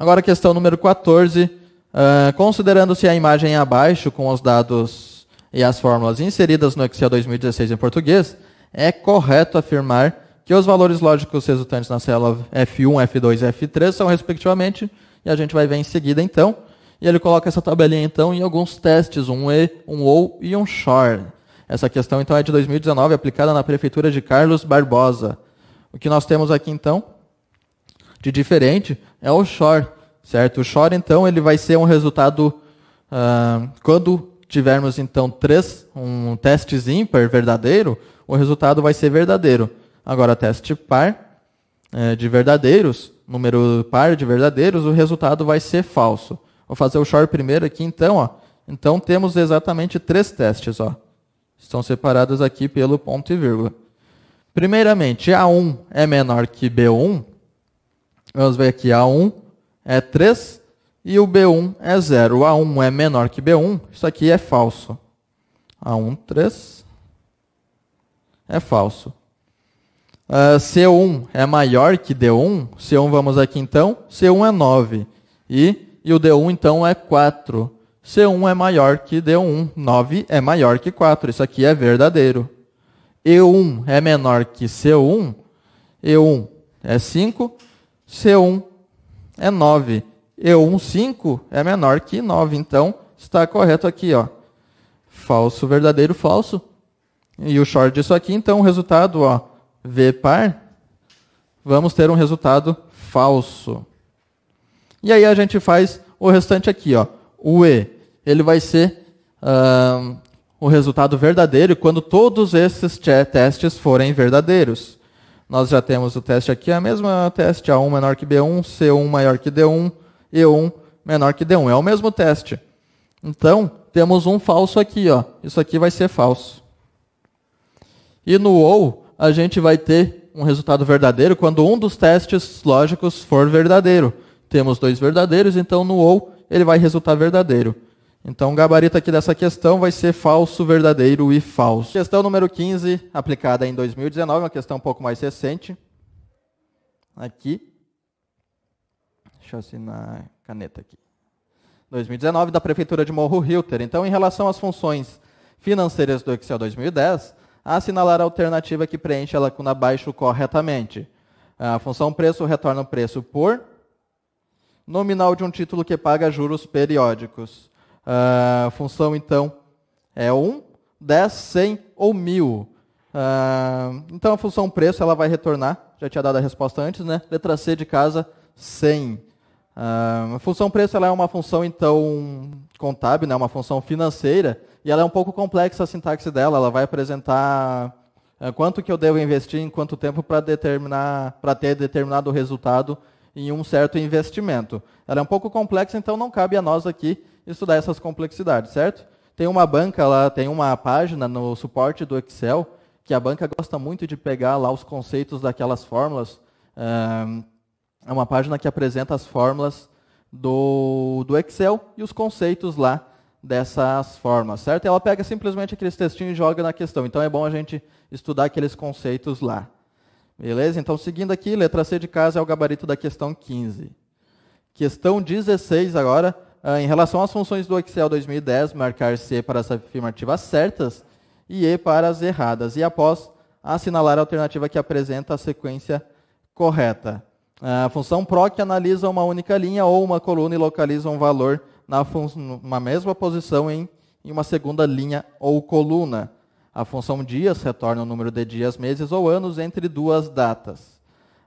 Agora, questão número 14. Considerando-se a imagem abaixo com os dados e as fórmulas inseridas no Excel 2016 em português, é correto afirmar que os valores lógicos resultantes na célula F1, F2 e F3 são respectivamente, e a gente vai ver em seguida então, e ele coloca essa tabelinha então em alguns testes, um E, um OU e um SHOR. Essa questão então é de 2019, aplicada na prefeitura de Carlos Barbosa. O que nós temos aqui então, de diferente, é o SHOR, certo? O SHOR então ele vai ser um resultado, quando tivermos então testes ímpar verdadeiro, o resultado vai ser verdadeiro. Agora, teste par de verdadeiros, número par de verdadeiros, o resultado vai ser falso. Vou fazer o SHOR primeiro aqui, então. Ó. Então, temos exatamente 3 testes. Ó. Estão separados aqui pelo ponto e vírgula. Primeiramente, A1 é menor que B1. Vamos ver aqui, A1 é 3 e o B1 é 0. O A1 é menor que B1, isso aqui é falso. A1, 3, é falso. C1 é maior que D1, C1 vamos aqui então, C1 é 9. E o D1 então é 4. C1 é maior que D1, 9 é maior que 4, isso aqui é verdadeiro. E1 é menor que C1, E1 é 5, C1 é 9. E1, 5 é menor que 9, então está correto aqui, ó. Falso, verdadeiro, falso. E o SHOR disso aqui, então o resultado, ó, V par, vamos ter um resultado falso. E aí a gente faz o restante aqui, ó. O E, ele vai ser o resultado verdadeiro quando todos esses testes forem verdadeiros. Nós já temos o teste aqui, a mesma teste, A1 menor que B1, C1 maior que D1, E1 menor que D1. É o mesmo teste. Então, temos um falso aqui, ó. Isso aqui vai ser falso. E no OU, a gente vai ter um resultado verdadeiro quando um dos testes lógicos for verdadeiro. Temos 2 verdadeiros, então no OU ele vai resultar verdadeiro. Então o gabarito aqui dessa questão vai ser falso, verdadeiro e falso. Questão número 15, aplicada em 2019, uma questão um pouco mais recente. Aqui. Deixa eu assinar a caneta aqui. 2019, da Prefeitura de Morro Hilter. Então, em relação às funções financeiras do Excel 2010, assinalar a alternativa que preenche a lacuna abaixo corretamente. A função preço retorna o preço por nominal de um título que paga juros periódicos. A função, então, é 1, 10, 100 ou 1000. Então, a função preço ela vai retornar, já tinha dado a resposta antes, né? Letra C de casa, 100. A função preço ela é uma função, então, contábil, né? Uma função financeira, e ela é um pouco complexa a sintaxe dela. Ela vai apresentar quanto que eu devo investir em quanto tempo para ter determinado resultado em um certo investimento. Ela é um pouco complexa, então não cabe a nós aqui estudar essas complexidades, certo? Tem uma banca lá, tem uma página no suporte do Excel, que a banca gosta muito de pegar lá os conceitos daquelas fórmulas. É uma página que apresenta as fórmulas do Excel e os conceitos lá dessas fórmulas, certo? Ela pega simplesmente aqueles textinhos e joga na questão. Então é bom a gente estudar aqueles conceitos lá. Beleza? Então, seguindo aqui, letra C de casa é o gabarito da questão 15. Questão 16 agora, em relação às funções do Excel 2010, marcar C para as afirmativas certas e E para as erradas. E após, assinalar a alternativa que apresenta a sequência correta. A função PROC analisa uma única linha ou uma coluna e localiza um valor numa mesma posição em uma segunda linha ou coluna. A função dias retorna o número de dias, meses ou anos entre duas datas.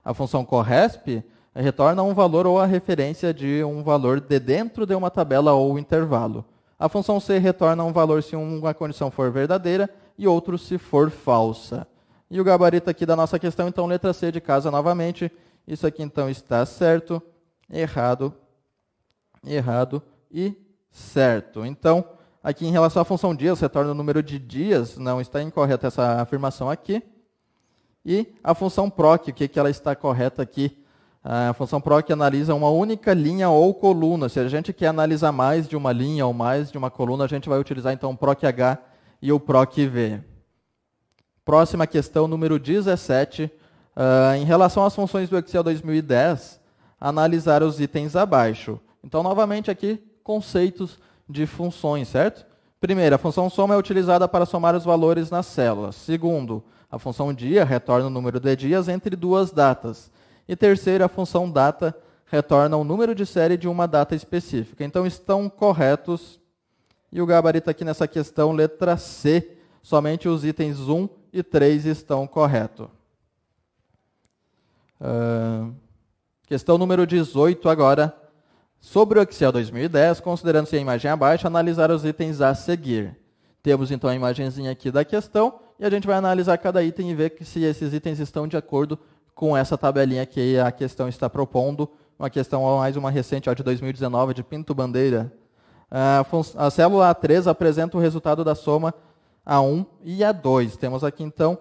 A função CORRESP retorna um valor ou a referência de um valor de dentro de uma tabela ou intervalo. A função C retorna um valor se uma condição for verdadeira e outro se for falsa. E o gabarito aqui da nossa questão, então, letra C de casa novamente. Isso aqui, então, está certo, errado, errado e certo. Então, aqui em relação à função dias, retorna o número de dias, não está incorreta essa afirmação aqui. E a função PROC, o que ela está correta aqui? A função PROC analisa uma única linha ou coluna. Se a gente quer analisar mais de uma linha ou mais de uma coluna, a gente vai utilizar então o PROC-H e o PROC-V. Próxima questão, número 17. Em relação às funções do Excel 2010, analisar os itens abaixo. Então, novamente aqui, conceitos de funções, certo? Primeiro, a função soma é utilizada para somar os valores nas células. Segundo, a função dia retorna o número de dias entre duas datas. E terceiro, a função data retorna o número de série de uma data específica. Então, estão corretos. E o gabarito aqui nessa questão, letra C, somente os itens 1 e 3 estão corretos. Questão número 18 agora. Sobre o Excel 2010, considerando-se a imagem abaixo, analisar os itens a seguir. Temos então a imagenzinha aqui da questão e a gente vai analisar cada item e ver se esses itens estão de acordo com essa tabelinha que a questão está propondo. Uma questão mais uma recente, de 2019, de Pinto Bandeira. A célula A3 apresenta o resultado da soma A1 e A2. Temos aqui então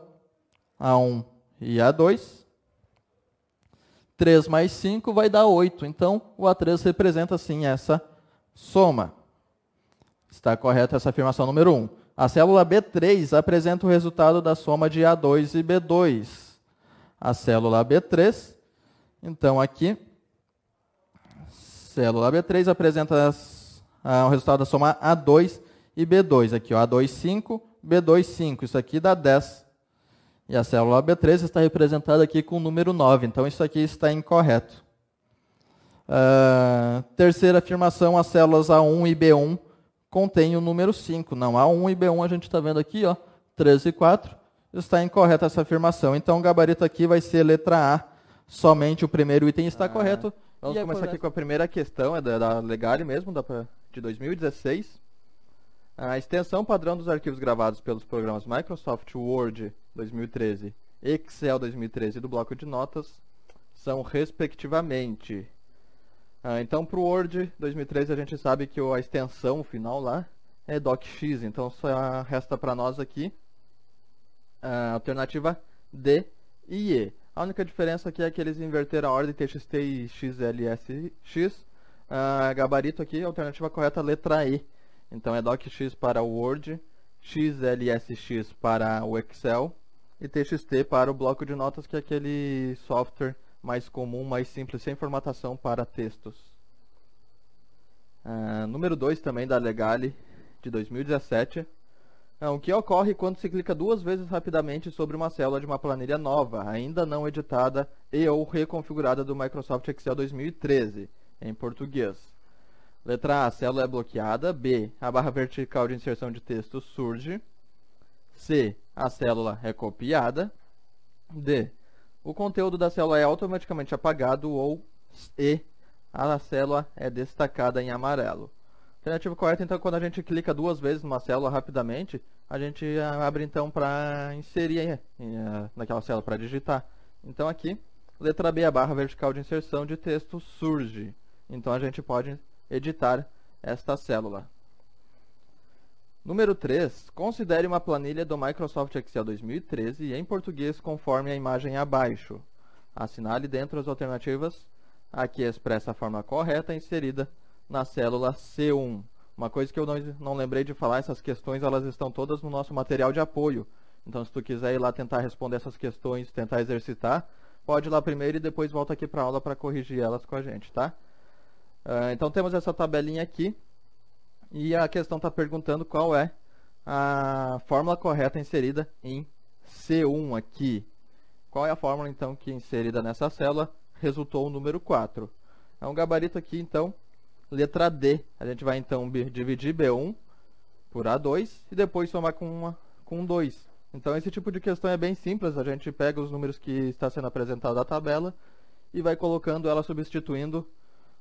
A1 e A2. 3 mais 5 vai dar 8. Então, o A3 representa, sim, essa soma. Está correta essa afirmação número 1. A célula B3 apresenta o resultado da soma de A2 e B2. A célula B3, então aqui, célula B3 apresenta o resultado da soma A2 e B2. Aqui, A2, 5, B2, 5. Isso aqui dá 10. E a célula B3 está representada aqui com o número 9. Então, isso aqui está incorreto. Terceira afirmação, as células A1 e B1 contêm o número 5. Não, A1 e B1 a gente está vendo aqui, 3 e 4. Está incorreta essa afirmação. Então, o gabarito aqui vai ser letra A. Somente o primeiro item está correto. Vamos começar aqui com a primeira questão, é da Legale mesmo, de 2016. A extensão padrão dos arquivos gravados pelos programas Microsoft Word 2013, Excel 2013 e do bloco de notas são respectivamente. Então, para o Word 2013 a gente sabe que a extensão final lá é DocX, então só resta para nós aqui a alternativa D e E. A única diferença aqui é que eles inverteram a ordem TXT e XLSX. Gabarito aqui, a alternativa correta, letra E. Então é DocX para o Word, XLSX para o Excel e TXT para o bloco de notas, que é aquele software mais comum, mais simples, sem formatação para textos. Número 2 também da Legale, de 2017. O que ocorre quando se clica duas vezes rapidamente sobre uma célula de uma planilha nova, ainda não editada e ou reconfigurada do Microsoft Excel 2013, em português? Letra A, a célula é bloqueada. B, a barra vertical de inserção de texto surge. C, a célula é copiada. D, o conteúdo da célula é automaticamente apagado. Ou E, a célula é destacada em amarelo. Alternativa correta, então, quando a gente clica duas vezes numa célula rapidamente, a gente abre então para inserir naquela célula, para digitar. Então aqui, letra B, a barra vertical de inserção de texto surge. Então a gente pode editar esta célula. Número 3. Considere uma planilha do Microsoft Excel 2013 em português conforme a imagem abaixo. Assinale dentro as alternativas a que expressa a forma correta inserida na célula C1. Uma coisa que eu não lembrei de falar, essas questões elas estão todas no nosso material de apoio. Então, se tu quiser ir lá tentar responder essas questões, tentar exercitar, pode ir lá primeiro e depois volta aqui para a aula para corrigir elas com a gente, tá? Então temos essa tabelinha aqui e a questão está perguntando qual é a fórmula correta inserida em C1 aqui. Qual é a fórmula então que inserida nessa célula resultou o número 4? É um gabarito aqui então, letra D. A gente vai então dividir B1 por A2 e depois somar com 2. Então esse tipo de questão é bem simples, a gente pega os números que está sendo apresentado na tabela e vai colocando ela substituindo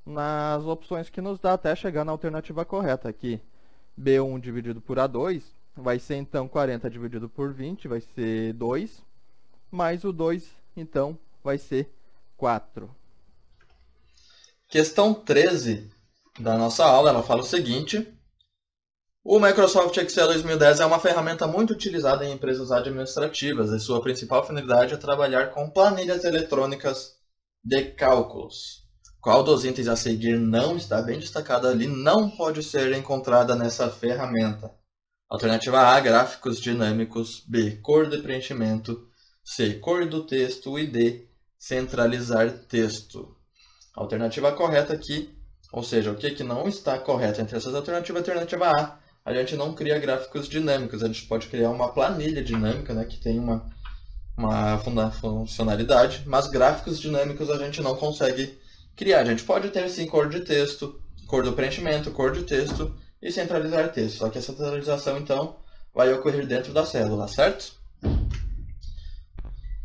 nas opções que nos dá até chegar na alternativa correta. Aqui, B1 dividido por A2, vai ser então 40 dividido por 20, vai ser 2, mais o 2, então, vai ser 4. Questão 13 da nossa aula, ela fala o seguinte: o Microsoft Excel 2010 é uma ferramenta muito utilizada em empresas administrativas e sua principal finalidade é trabalhar com planilhas eletrônicas de cálculos. Qual dos itens a seguir não está bem destacado ali, não pode ser encontrada nessa ferramenta? Alternativa A, gráficos dinâmicos. B, cor de preenchimento. C, cor do texto. E D, centralizar texto. A alternativa correta aqui, ou seja, o que não está correto entre essas alternativas, a alternativa A. A gente não cria gráficos dinâmicos, a gente pode criar uma planilha dinâmica, né, que tem uma funcionalidade, mas gráficos dinâmicos a gente não consegue criar. A gente pode ter sim cor de texto, cor do preenchimento, cor de texto e centralizar texto. Só que essa centralização então vai ocorrer dentro da célula, certo?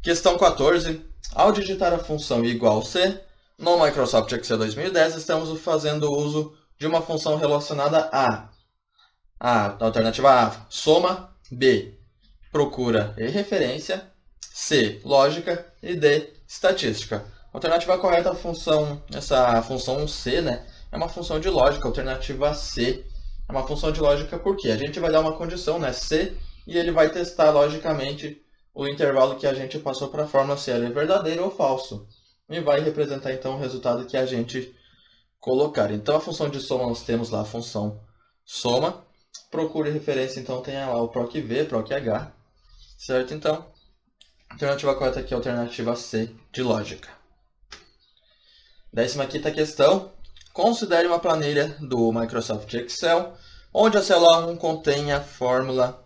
Questão 14. Ao digitar a função igual C, no Microsoft Excel 2010 estamos fazendo uso de uma função relacionada a alternativa A, soma, B, procura e referência, C, lógica e D, estatística. A alternativa correta, essa função C, né, é uma função de lógica. A alternativa C é uma função de lógica porque a gente vai dar uma condição, né, C, e ele vai testar logicamente o intervalo que a gente passou para a fórmula se ele é verdadeiro ou falso. E vai representar então o resultado que a gente colocar. Então a função de soma nós temos lá a função soma. Procura e referência então tem lá o PROC-V, PROC-H. Certo? Então, a alternativa correta aqui é a alternativa C de lógica. 15ª questão. Considere uma planilha do Microsoft Excel, onde a célula 1 contém a fórmula,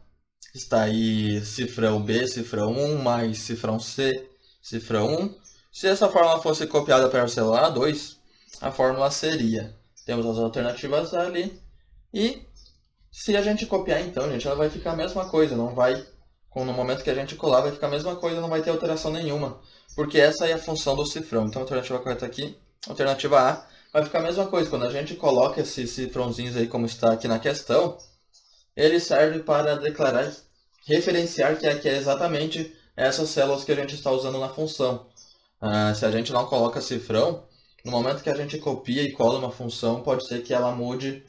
está aí cifrão B, cifrão 1, mais cifrão C, cifrão 1. Se essa fórmula fosse copiada para a célula 2, a fórmula seria, temos as alternativas ali, e se a gente copiar então, gente, ela vai ficar a mesma coisa, não vai, no momento que a gente colar, vai ficar a mesma coisa, não vai ter alteração nenhuma, porque essa é a função do cifrão. Então a alternativa correta aqui, alternativa A, vai ficar a mesma coisa. Quando a gente coloca esses cifrãozinhos aí, como está aqui na questão, ele serve para declarar, referenciar que é exatamente essas células que a gente está usando na função. Se a gente não coloca cifrão, no momento que a gente copia e cola uma função, pode ser que ela mude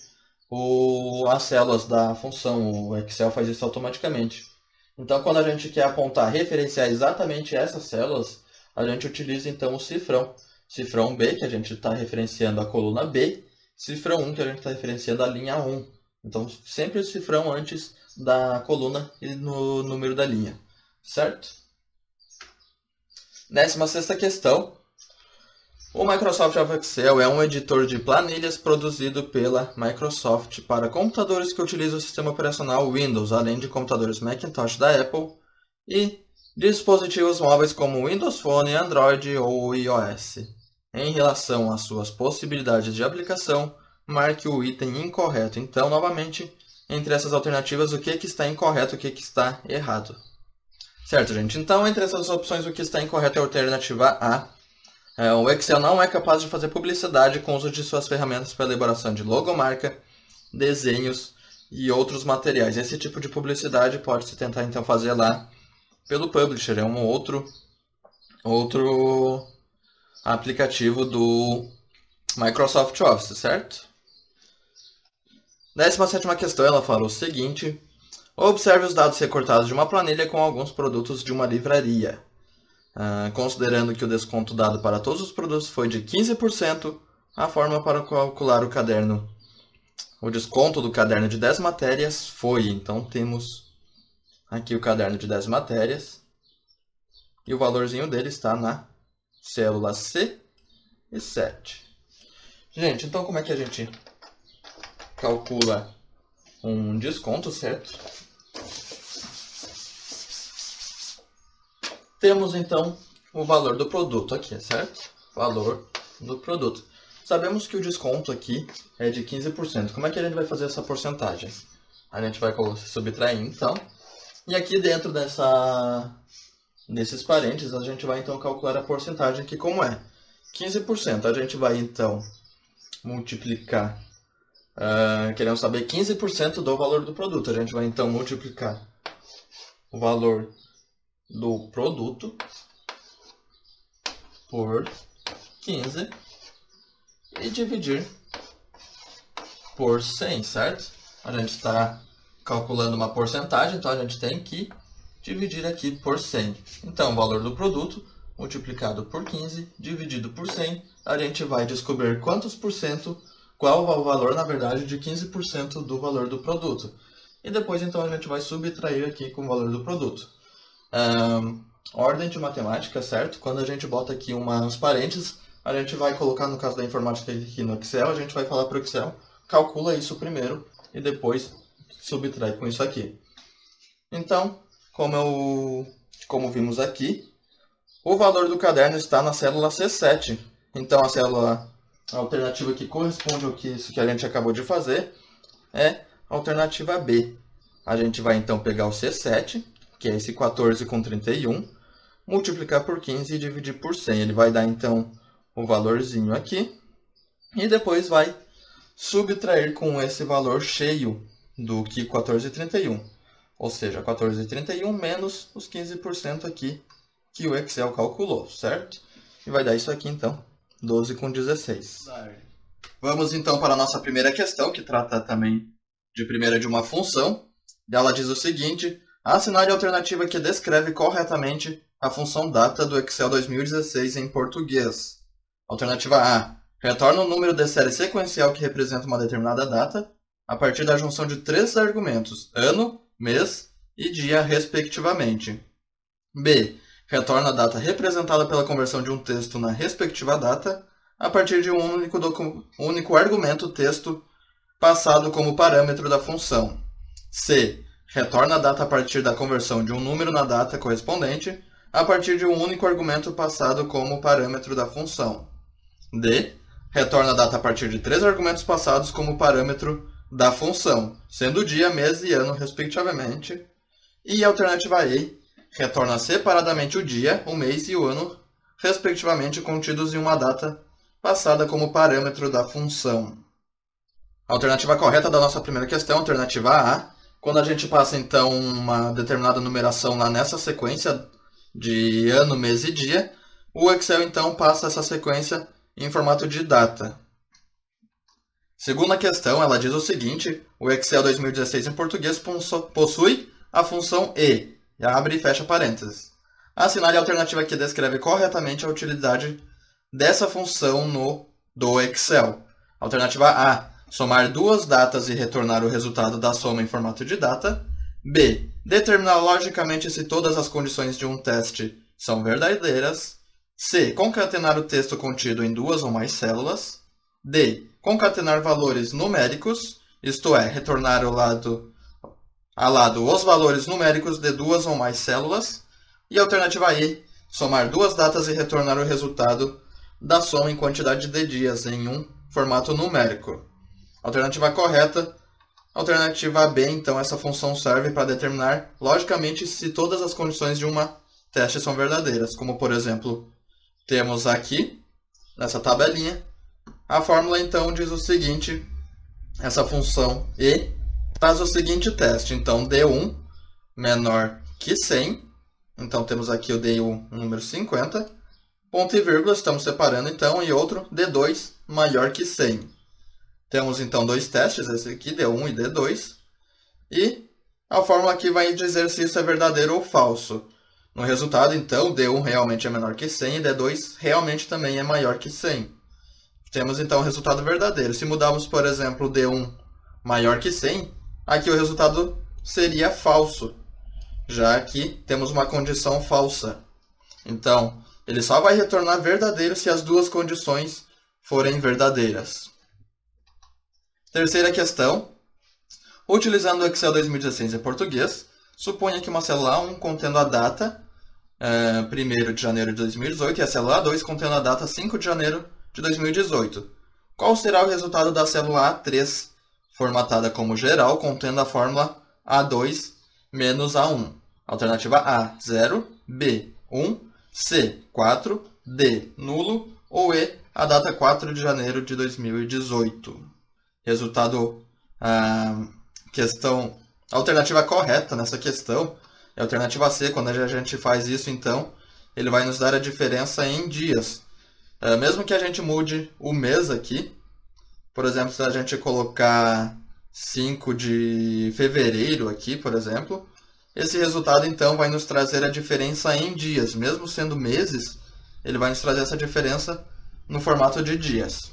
as células da função. O Excel faz isso automaticamente. Então, quando a gente quer apontar, referenciar exatamente essas células, a gente utiliza então o cifrão. Cifrão B, que a gente está referenciando a coluna B, cifrão 1, que a gente está referenciando a linha 1. Então, sempre o cifrão antes da coluna e no número da linha, certo? 16ª questão. O Microsoft Excel é um editor de planilhas produzido pela Microsoft para computadores que utilizam o sistema operacional Windows, além de computadores Macintosh da Apple e dispositivos móveis como Windows Phone, Android ou iOS. Em relação às suas possibilidades de aplicação, marque o item incorreto. Então, novamente, entre essas alternativas, o que está incorreto e o que está errado. Certo, gente? Então, entre essas opções, o que está incorreto é a alternativa A. O Excel não é capaz de fazer publicidade com o uso de suas ferramentas para elaboração de logomarca, desenhos e outros materiais. Esse tipo de publicidade pode-se tentar, então, fazer lá pelo Publisher. É um outro aplicativo do Microsoft Office, certo? 17ª questão, ela fala o seguinte. Observe os dados recortados de uma planilha com alguns produtos de uma livraria. Considerando que o desconto dado para todos os produtos foi de 15%, a forma para calcular o desconto do caderno de 10 matérias foi, então temos aqui o caderno de 10 matérias, e o valorzinho dele está na célula C e 7. Gente, então como é que a gente calcula um desconto, certo? Temos então o valor do produto aqui, certo? Valor do produto. Sabemos que o desconto aqui é de 15%. Como é que a gente vai fazer essa porcentagem? A gente vai subtrair então. E aqui dentro desses parênteses, a gente vai então calcular a porcentagem aqui como é. 15%. A gente vai então multiplicar. Queremos saber 15% do valor do produto. A gente vai então multiplicar o valor do produto por 15 e dividir por 100, certo? A gente está calculando uma porcentagem, então a gente tem que dividir aqui por 100. Então, o valor do produto multiplicado por 15 dividido por 100, a gente vai descobrir quantos por cento, qual é o valor, na verdade, de 15% do valor do produto. E depois, então, a gente vai subtrair aqui com o valor do produto. Ordem de matemática, certo? Quando a gente bota aqui uns parênteses, a gente vai colocar, no caso da informática aqui no Excel, a gente vai falar para o Excel, calcula isso primeiro e depois subtrai com isso aqui. Então, como vimos aqui, o valor do caderno está na célula C7. Então, a célula alternativa que corresponde ao que isso que a gente acabou de fazer é a alternativa B. A gente vai então pegar o C7, que é esse 14 com 31, multiplicar por 15 e dividir por 100. Ele vai dar então o valorzinho aqui e depois vai subtrair com esse valor cheio do que 14,31. Ou seja, 14,31 menos os 15% aqui que o Excel calculou, certo? E vai dar isso aqui então, 12 com 16. Vamos então para a nossa primeira questão, que trata também de uma função. Ela diz o seguinte: assinale a alternativa que descreve corretamente a função data do Excel 2016 em português. Alternativa A. Retorna o número de série sequencial que representa uma determinada data a partir da junção de 3 argumentos, ano, mês e dia, respectivamente. B. Retorna a data representada pela conversão de um texto na respectiva data a partir de um único argumento texto passado como parâmetro da função. C. Retorna a data a partir da conversão de um número na data correspondente a partir de um único argumento passado como parâmetro da função. D. Retorna a data a partir de 3 argumentos passados como parâmetro da função, sendo dia, mês e ano, respectivamente. E a alternativa E. Retorna separadamente o dia, o mês e o ano, respectivamente, contidos em uma data passada como parâmetro da função. A alternativa correta da nossa primeira questão, alternativa A. Quando a gente passa, então, uma determinada numeração lá nessa sequência de ano, mês e dia, o Excel, então, passa essa sequência em formato de data. Segunda questão, ela diz o seguinte: o Excel 2016 em português possui a função E. Abre e fecha parênteses. Assinale a alternativa que descreve corretamente a utilidade dessa função do Excel. Alternativa A. Somar duas datas e retornar o resultado da soma em formato de data. B. Determinar logicamente se todas as condições de um teste são verdadeiras. C. Concatenar o texto contido em duas ou mais células. D. Concatenar valores numéricos, isto é, retornar lado a lado os valores numéricos de duas ou mais células. E alternativa E. Somar duas datas e retornar o resultado da soma em quantidade de dias em um formato numérico. Alternativa correta, alternativa B. Então, essa função serve para determinar logicamente se todas as condições de uma teste são verdadeiras. Como, por exemplo, temos aqui, nessa tabelinha, a fórmula, então, diz o seguinte: essa função E faz o seguinte teste. Então, D1 menor que 100. Então, temos aqui o D1, o número 50. Ponto e vírgula, estamos separando, então, e outro, D2 maior que 100. Temos, então, dois testes, esse aqui, D1 e D2. E a fórmula aqui vai dizer se isso é verdadeiro ou falso. No resultado, então, D1 realmente é menor que 100 e D2 realmente também é maior que 100. Temos, então, o resultado verdadeiro. Se mudarmos, por exemplo, D1 maior que 100, aqui o resultado seria falso, já que temos uma condição falsa. Então, ele só vai retornar verdadeiro se as duas condições forem verdadeiras. Terceira questão. Utilizando o Excel 2016 em português, suponha que uma célula A1 contendo a data 1º de janeiro de 2018 e a célula A2 contendo a data 5 de janeiro de 2018. Qual será o resultado da célula A3, formatada como geral, contendo a fórmula A2 menos A1? Alternativa A, 0, B, 1, C, 4, D, nulo, ou E, a data 4 de janeiro de 2018. Resultado, questão, a alternativa correta nessa questão é a alternativa C. Quando a gente faz isso, então, ele vai nos dar a diferença em dias. Mesmo que a gente mude o mês aqui, por exemplo, se a gente colocar 5 de fevereiro aqui, por exemplo, esse resultado, então, vai nos trazer a diferença em dias. Mesmo sendo meses, ele vai nos trazer essa diferença no formato de dias.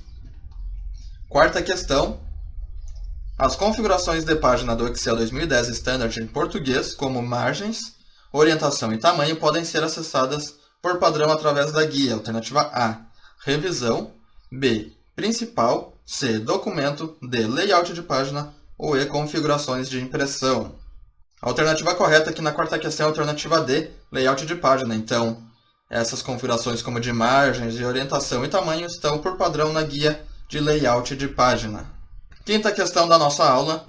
Quarta questão. As configurações de página do Excel 2010 Standard em português, como margens, orientação e tamanho, podem ser acessadas por padrão através da guia. Alternativa A. revisão, B, principal, C, documento, D, layout de página ou E, configurações de impressão. A alternativa correta aqui na quarta questão é a alternativa D, layout de página. Então, essas configurações como de margens, de orientação e tamanho estão por padrão na guia de layout de página. Quinta questão da nossa aula.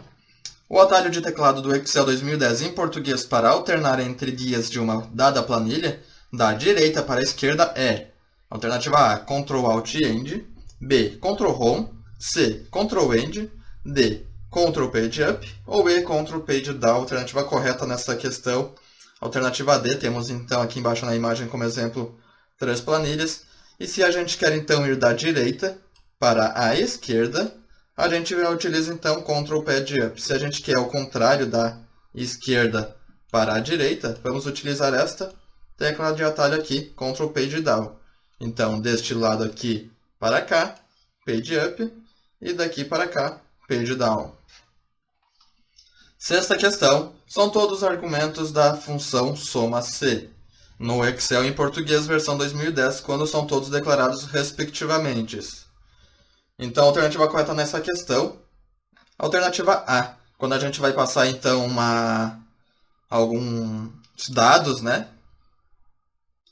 O atalho de teclado do Excel 2010 em português para alternar entre guias de uma dada planilha, da direita para a esquerda, é: alternativa A, Ctrl Alt End, B, Ctrl Home, C, Ctrl End, D, Ctrl Page Up ou E, Ctrl Page Down. Alternativa correta nessa questão, alternativa D. Temos então aqui embaixo na imagem como exemplo 3 planilhas. E se a gente quer então ir da direita para a esquerda, a gente utiliza então Ctrl Page Up. Se a gente quer o contrário da esquerda para a direita, vamos utilizar esta tecla de atalho aqui, Ctrl Page Down. Então, deste lado aqui para cá, Page Up, e daqui para cá, Page Down. Sexta questão, são todos argumentos da função soma-C no Excel em português versão 2010, quando são todos declarados respectivamente. Então, a alternativa correta nessa questão, alternativa A, quando a gente vai passar então alguns dados, né?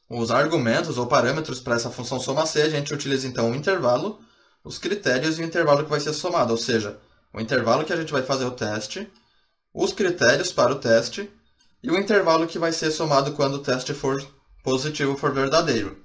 Os argumentos ou parâmetros para essa função soma-C, a gente utiliza então o intervalo, os critérios e o intervalo que vai ser somado, ou seja, o intervalo que a gente vai fazer o teste, os critérios para o teste e o intervalo que vai ser somado quando o teste for positivo, for verdadeiro.